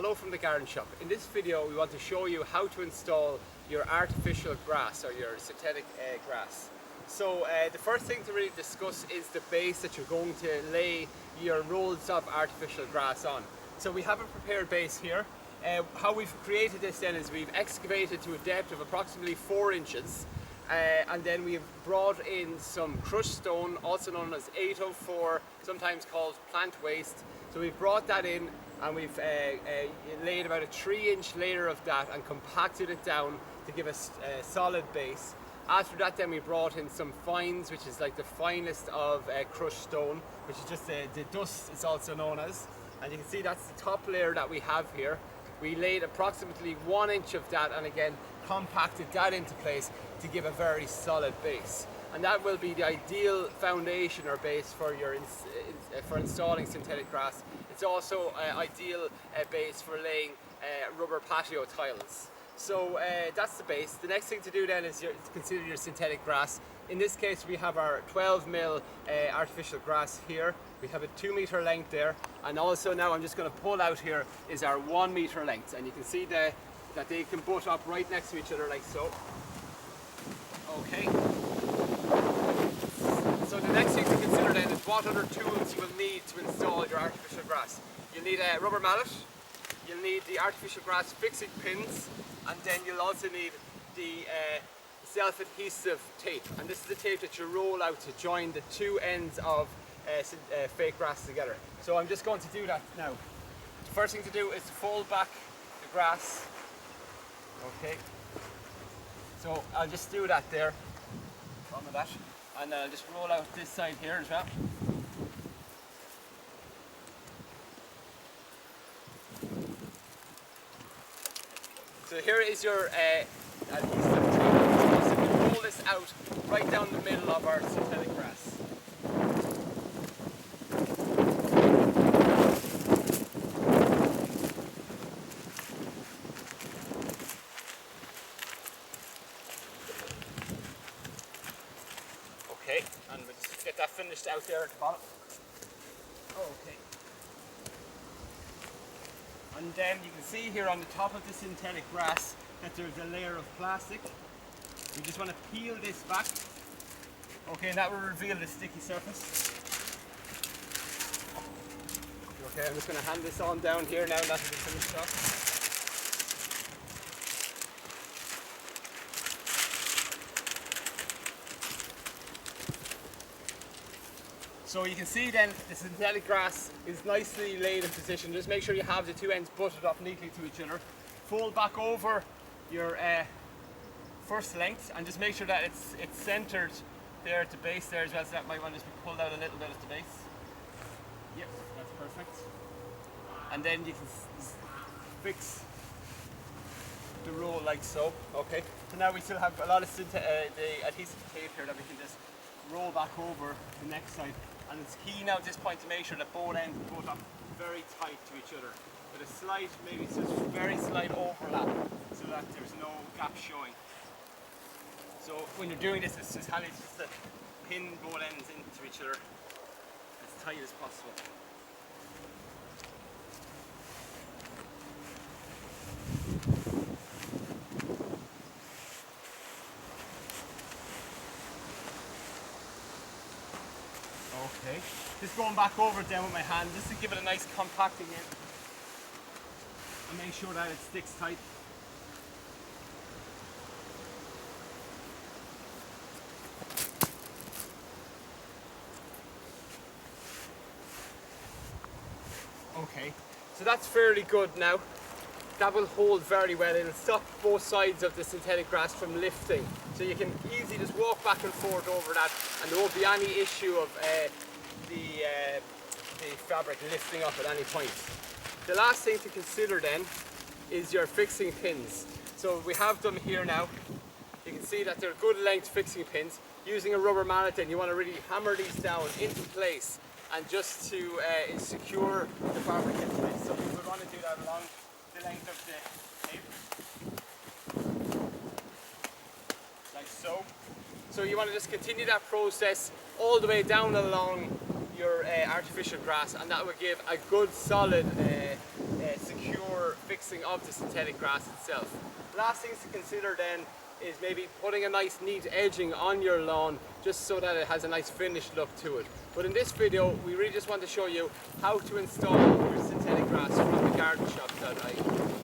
Hello from the Garden Shop. In this video we want to show you how to install your artificial grass or your synthetic grass. So the first thing to really discuss is the base that you're going to lay your rolls of artificial grass on. So we have a prepared base here. How we've created this then is we've excavated to a depth of approximately 4 inches and then we've brought in some crushed stone, also known as 804, sometimes called plant waste. So we've brought that in and we've laid about a 3-inch layer of that and compacted it down to give us a solid base. After that then we brought in some fines, which is like the finest of crushed stone, which is just the dust it's also known as. And you can see that's the top layer that we have here. We laid approximately 1 inch of that and again compacted that into place to give a very solid base. And that will be the ideal foundation or base for your for installing synthetic grass. It's also an ideal base for laying rubber patio tiles. So that's the base. The next thing to do then is consider your synthetic grass. In this case we have our 12mm artificial grass here. We have a 2 meter length there, and also now I'm just going to pull out here is our 1 meter length, and you can see that they can butt up right next to each other like so. Okay. So the next thing to consider then is what other tools you will need to install your artificial grass. You'll need a rubber mallet, you'll need the artificial grass fixing pins, and then you'll also need the self-adhesive tape. And this is the tape that you roll out to join the two ends of fake grass together. So I'm just going to do that now. The first thing to do is to fold back the grass. Okay. So I'll just do that there. Some of that. And then I'll just roll out this side here as well. So here is your adhesive tape. So you roll this out right down the middle of our synthetic grass. Okay, and we'll just get that finished out there at the bottom. Okay. And then you can see here on the top of the synthetic grass that there's a layer of plastic. We just want to peel this back. Okay, and that will reveal the sticky surface. Okay, I'm just going to hand this on down here now that it's finished off. So you can see then the synthetic grass is nicely laid in position. Just make sure you have the two ends butted up neatly to each other. Fold back over your first length and just make sure that it's centered there at the base there as well, so that might want to be pulled out a little bit at the base. Yep, that's perfect. And then you can fix the roll like so. Okay, so now we still have a lot of the adhesive tape here that we can just roll back over the next side. And it's key now at this point to make sure that both ends are both up very tight to each other, with a slight, maybe just very slight overlap, so that there's no gap showing. So when you're doing this, it's just handy just to pin both ends into each other as tight as possible. Okay, just going back over it then with my hand just to give it a nice compacting in and make sure that it sticks tight. Okay, so that's fairly good now. That will hold very well. It'll stop both sides of the synthetic grass from lifting. So you can easily just walk back and forth over that and there won't be any issue of the fabric lifting up at any point. The last thing to consider then is your fixing pins. So we have them here now. You can see that they're good length fixing pins. Using a rubber mallet then you want to really hammer these down into place and just to secure the fabric into place. So you would want to do that along the length of the tape. Like so. So you want to just continue that process all the way down along your artificial grass, and that will give a good solid secure fixing of the synthetic grass itself. Last things to consider then is maybe putting a nice neat edging on your lawn just so that it has a nice finished look to it. But in this video we really just want to show you how to install your synthetic grass from the garden shop that I